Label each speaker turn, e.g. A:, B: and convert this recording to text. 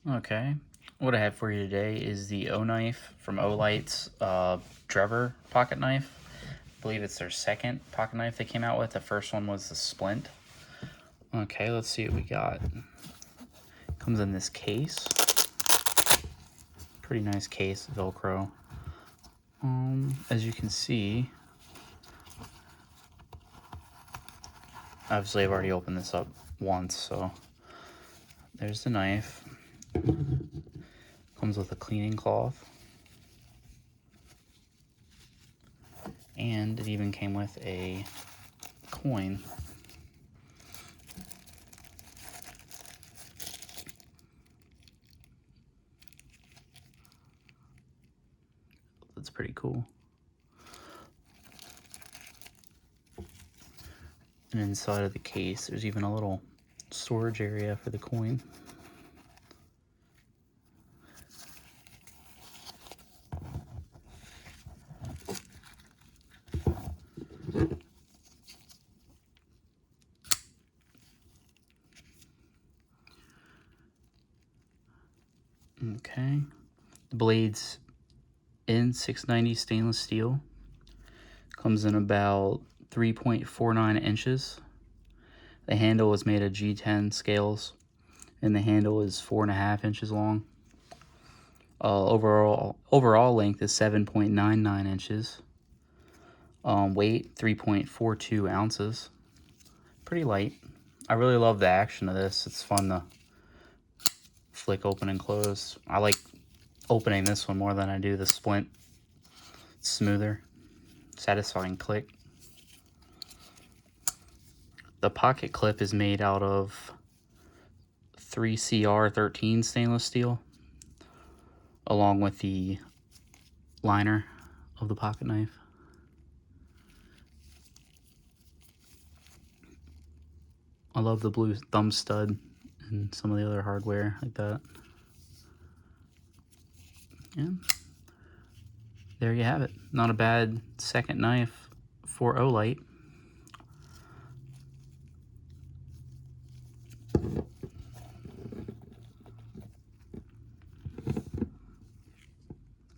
A: Okay, what I have for you today is the Oknife from Olight's Drever pocket knife. I believe it's their second pocket knife they came out with. The first one was the Splint. Okay, let's see what we got. Comes in this case. Pretty nice case, Velcro. As you can see, obviously I've already opened this up once, so there's the knife. Comes with a cleaning cloth. And it even came with a coin. That's pretty cool. And inside of the case, there's even a little storage area for the coin. Okay. The blade's in 690 stainless steel. Comes in about 3.49 inches. The handle is made of G10 scales, and the handle is 4.5 inches long. Overall length is 7.99 inches. Weight 3.42 ounces. Pretty light. I really love the action of this. It's fun to flick open and close. I like opening this one more than I do the Splint. It's smoother, satisfying click. The pocket clip is made out of 3CR13 stainless steel, along with the liner of the pocket knife. I love the blue thumb stud and some of the other hardware like that. Yeah, there you have it. Not a bad second knife for Olight.